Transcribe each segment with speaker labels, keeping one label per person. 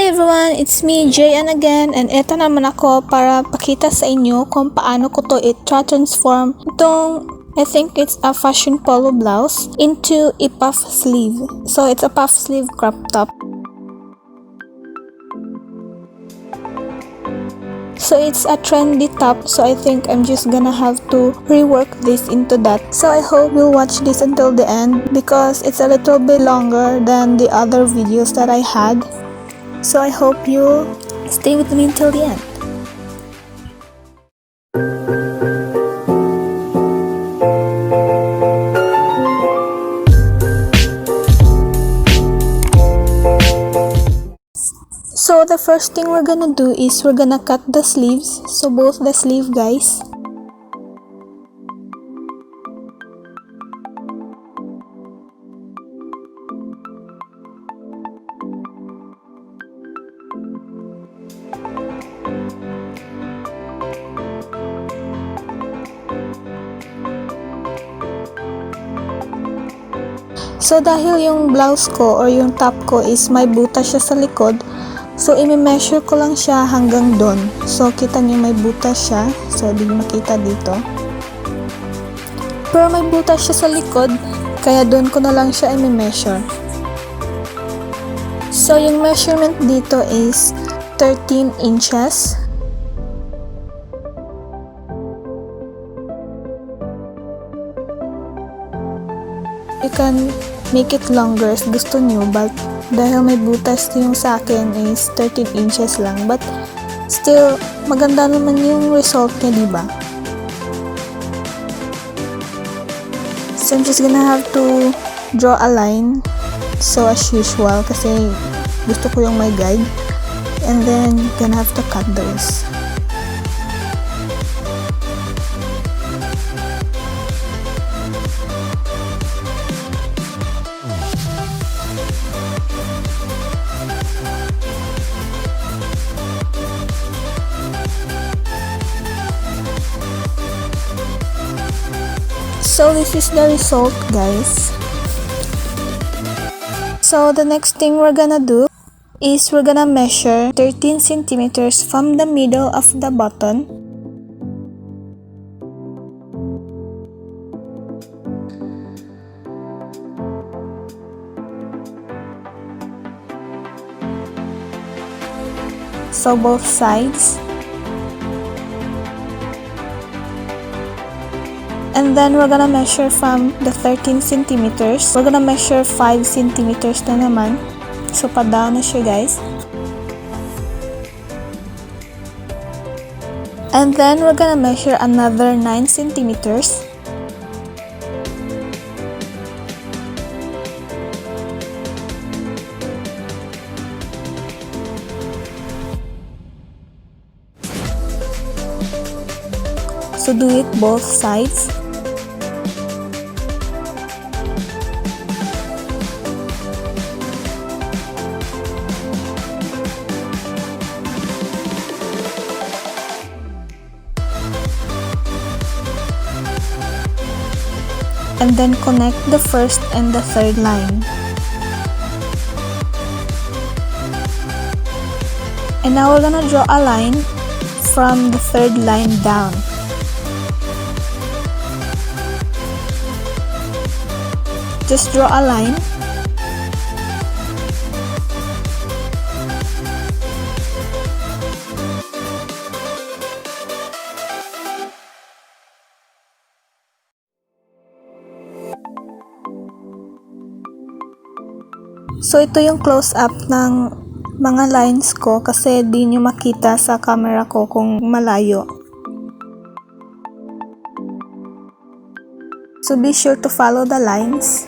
Speaker 1: Hi everyone, it's me, Jayan again, and eto naman ako para pakita sa inyo kung paano ko to i-transform itong, I think it's a fashion polo blouse, into a puff sleeve. So it's a puff sleeve crop top. So it's a trendy top, so I think I'm just gonna have to rework this into that. So I hope you'll watch this until the end because it's a little bit longer than the other videos that I had. So I hope you'll stay with me until the end. So the first thing we're gonna do is we're gonna cut the sleeves. So both the sleeve, guys. So dahil yung blouse ko or yung top ko is may butas siya sa likod, so i-measure ko lang siya hanggang doon. So kita niyo may butas siya, so di makita dito. Pero may butas siya sa likod, kaya doon ko na lang siya i-measure. So yung measurement dito is 13 inches. You can make it longer if gusto nyo, but dahil may butas yung sa akin is 13 inches lang, but still maganda naman yung result niya, diba? So I'm just gonna have to draw a line, so as usual, kasi gusto ko yung may guide, and then gonna have to cut those. So this is the result, guys. So the next thing we're gonna do is we're gonna measure 13 centimeters from the middle of the button. So both sides. And then we're gonna measure from the 13 centimeters. We're gonna measure 5 centimeters na naman. So pa-down na siya, guys. And then we're gonna measure another 9 centimeters. So do it both sides. And then connect the first and the third line. And now we're gonna draw a line from the third line down. Just draw a line. So ito yung close-up ng mga lines ko kasi di nyo makita sa camera ko kung malayo. So be sure to follow the lines.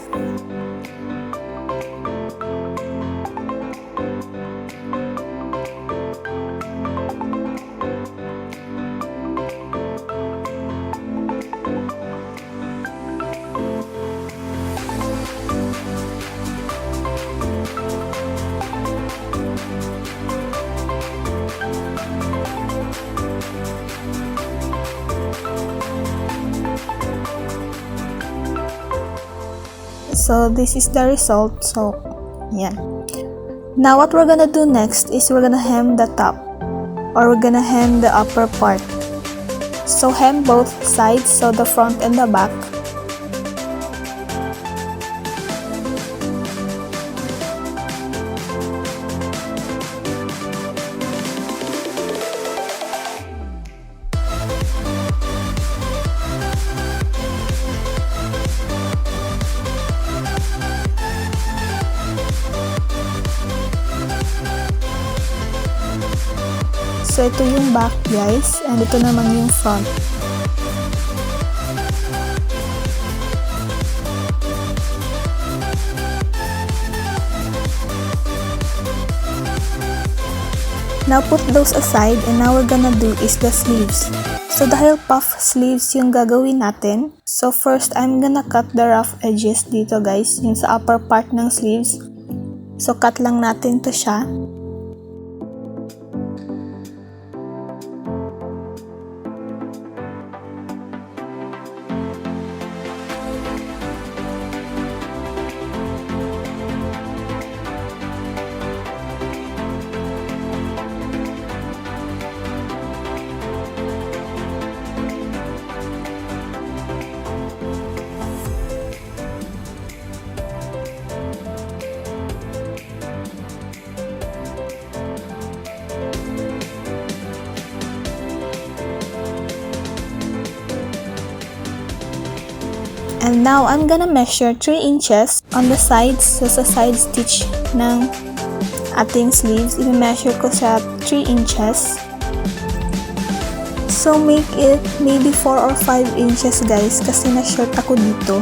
Speaker 1: So this is the result. So yan. Now what we're gonna do next is we're gonna hem the top, or we're gonna hem the upper part. So hem both sides, so the front and the back. So ito yung back guys, and ito naman yung front. Now put those aside, and now we're gonna do is the sleeves. So dahil puff sleeves yung gagawin natin, so first I'm gonna cut the rough edges dito guys, yung sa upper part ng sleeves. So cut lang natin to siya. And now I'm gonna measure 3 inches on the sides. So sa side stitch ng ating sleeves, i-measure ko sa 3 inches. So make it maybe 4 or 5 inches guys, kasi na-short ako dito.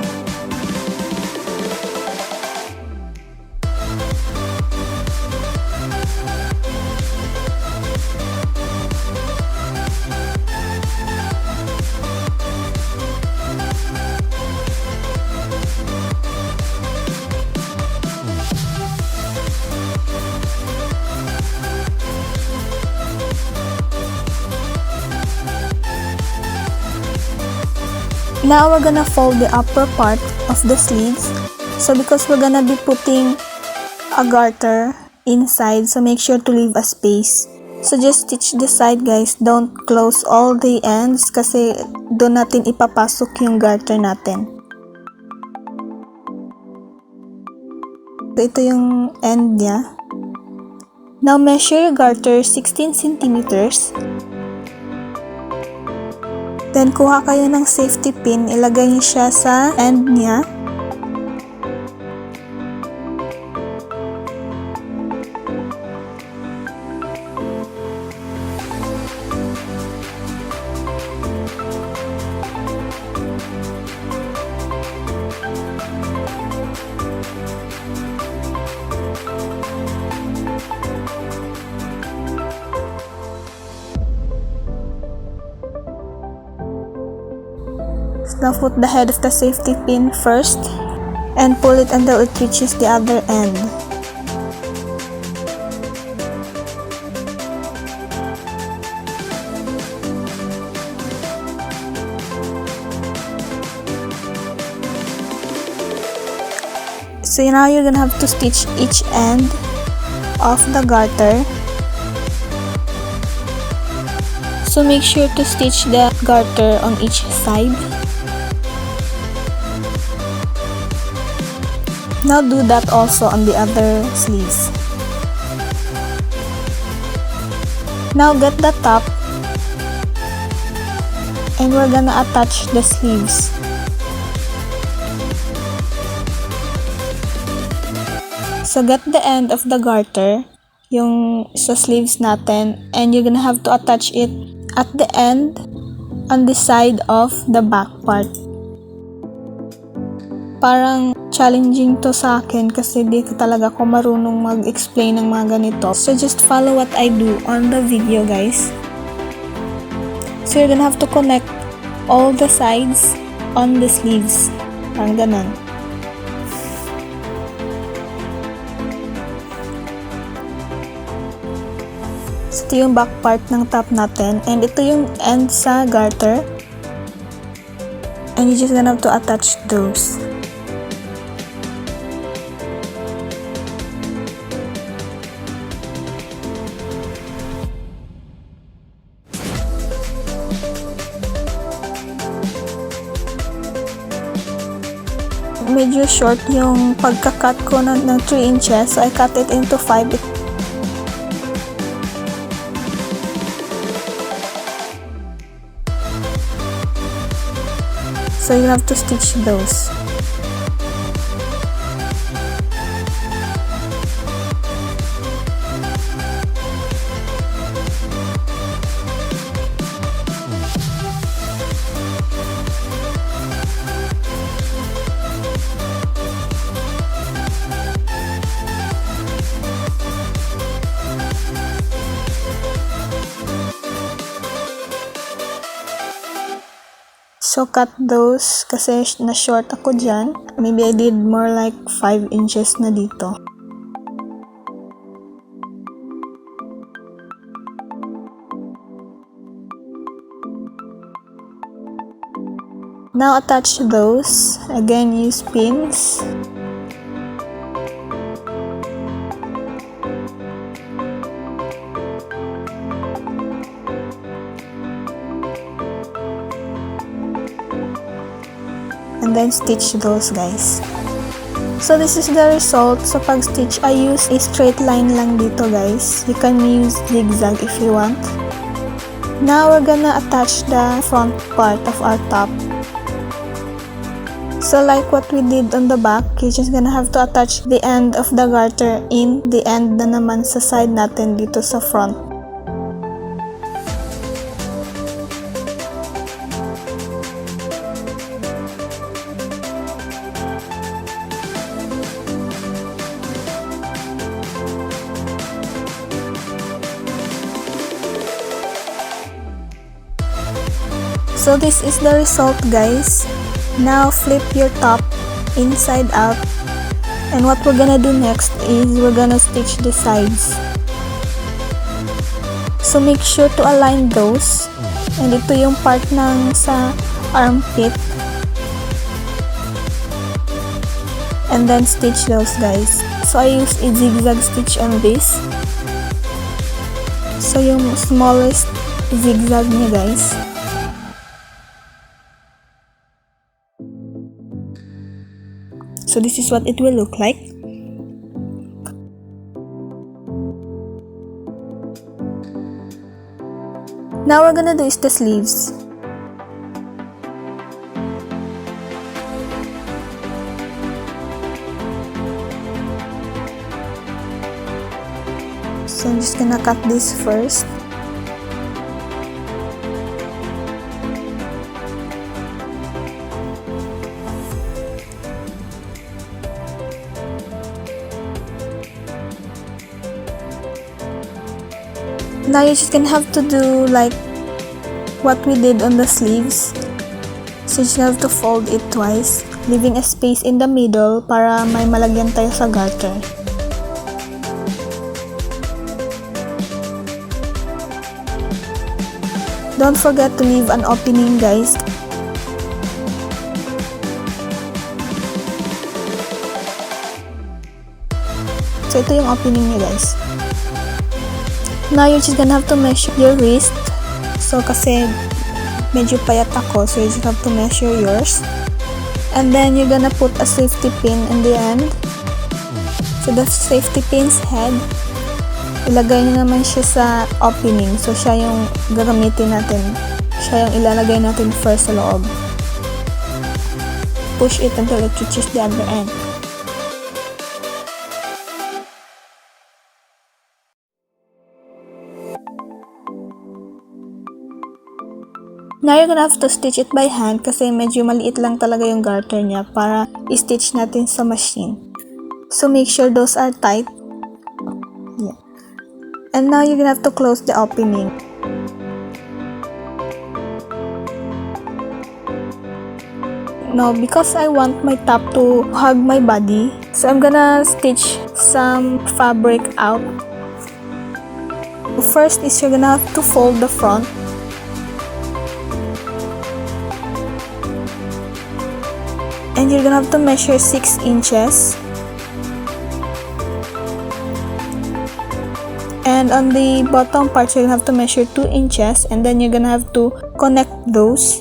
Speaker 1: Now we're gonna fold the upper part of the sleeves. So because we're gonna be putting a garter inside, so make sure to leave a space. So just stitch the side guys, don't close all the ends kasi doon natin ipapasok yung garter natin. So ito yung end niya. Now measure your garter 16 centimeters. Then, kuha kayo ng safety pin, ilagay niyo siya sa end niya. Now put the head of the safety pin first and pull it until it reaches the other end. So now you're gonna have to stitch each end of the garter. So make sure to stitch the garter on each side. Now do that also on the other sleeves. Now get the top and we're gonna attach the sleeves. So get the end of the garter, yung sa sleeves natin, and you're gonna have to attach it at the end on the side of the back part. Parang challenging to sa akin kasi di ko talaga ako marunong mag-explain ng mga ganito. So just follow what I do on the video guys. So you're gonna have to connect all the sides on the sleeves. Parang ganun. So ito yung back part ng top natin. And ito yung end sa garter. And you're just gonna have to attach those. medyo short yung pagka-cut ko ng 3 inches. So I cut it into 5. So you have to stitch those. So cut those kasi na-short ako dyan. Maybe I did more like 5 inches na dito. Now attach those. Again, use pins. And then stitch those, guys. So this is the result. So pag stitch, I use a straight line lang dito, guys. You can use zigzag if you want. Now we're gonna attach the front part of our top. So like what we did on the back, you're just gonna have to attach the end of the garter in the end na naman sa side natin dito sa front. So this is the result, guys. Now flip your top inside out, and what we're gonna do next is we're gonna stitch the sides. So make sure to align those, and ito yung part ng sa armpit, and then stitch those, guys. So I use a zigzag stitch on this. So yung smallest zigzag niya, guys. So this is what it will look like. Now we're gonna do is the sleeves. So I'm just gonna cut this first. Now you're just gonna have to do like what we did on the sleeves. So you just have to fold it twice, leaving a space in the middle para may malagyan tayo sa garter. Don't forget to leave an opening, guys. So ito yung opening niya, guys. Now you're just gonna have to measure your wrist. So kasi medyo payat ako, so you just have to measure yours. And then you're gonna put a safety pin in the end. So the safety pin's head, ilagay nyo naman siya sa opening. So siya yung gagamitin natin. Siya yung ilalagay natin first sa loob. Push it until it reaches the other end. Now you're gonna have to stitch it by hand kasi medyo maliit lang talaga yung garter niya para i-stitch natin sa machine. So make sure those are tight. Yeah. And now you're gonna have to close the opening. Now because I want my top to hug my body, so I'm gonna stitch some fabric out. First is you're gonna have to fold the front. And you're gonna have to measure 6 inches. And on the bottom part, you're gonna have to measure 2 inches. And then you're gonna have to connect those.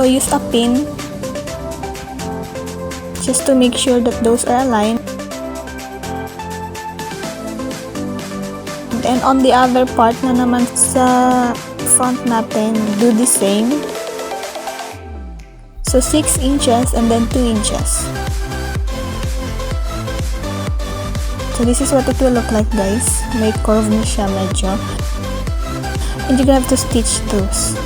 Speaker 1: So use a pin just to make sure that those are aligned. And on the other part na naman sa front natin, do the same. So 6 inches and then 2 inches. So this is what it will look like, guys. May curve na siya medyo. And you're gonna have to stitch those.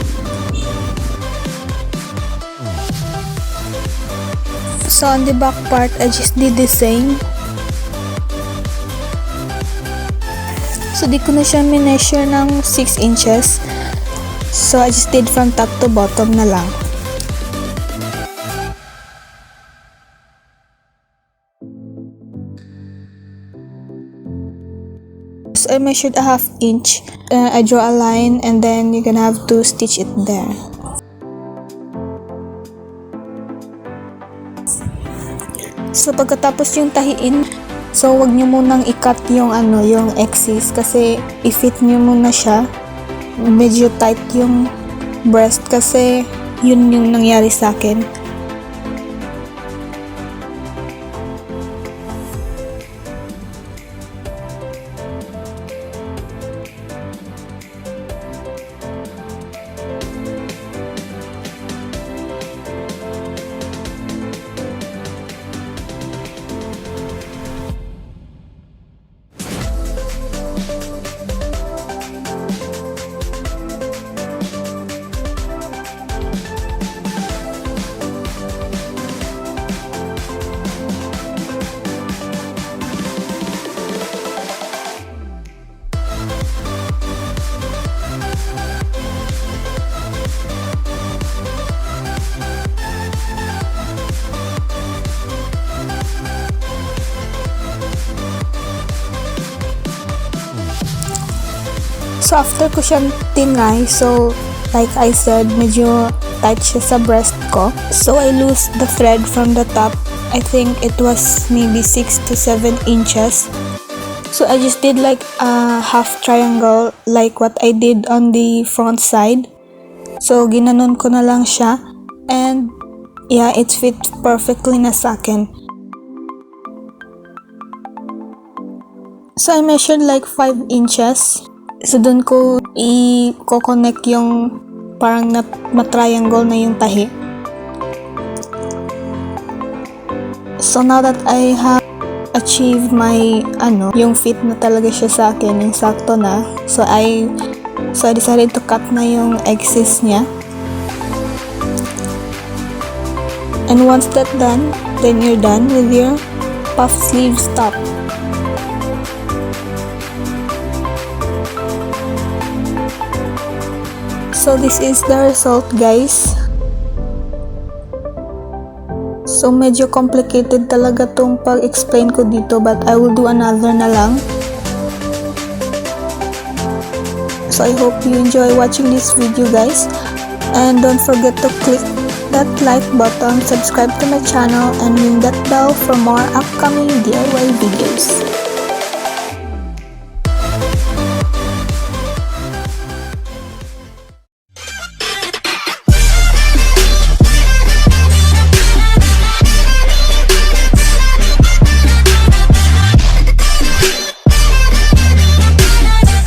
Speaker 1: So on the back part, I just did the same. So di ko na siya mineasure ng 6 inches. So I just did from top to bottom na lang. So I measured a half inch. I draw a line and then you're gonna have to stitch it there. So pagkatapos yung tahiin, so wag nyo munang i-cut yung yung excess kasi i-fit nyo muna siya. Medyo tight yung breast kasi yun yung nangyari sa akin. So after ko siyang tinay, so like I said, medyo tight siya sa breast ko. So I loosed the thread from the top. I think it was maybe 6 to 7 inches. So I just did like a half triangle like what I did on the front side. So ginanon ko na lang siya and yeah, it fit perfectly na sa akin. So I measured like 5 inches. So dun ko i-connect yung parang na-triangle na yung tahi. So now that I have achieved my yung fit na talaga siya sa akin, yung sakto na. So I decided to cut na yung excess niya. And once that's done, then you're done with your puff sleeves top. So this is the result, guys. So medyo complicated talaga tong pag-explain ko dito, but I will do another na lang. So I hope you enjoy watching this video, guys. And don't forget to click that like button, subscribe to my channel, and ring that bell for more upcoming DIY videos.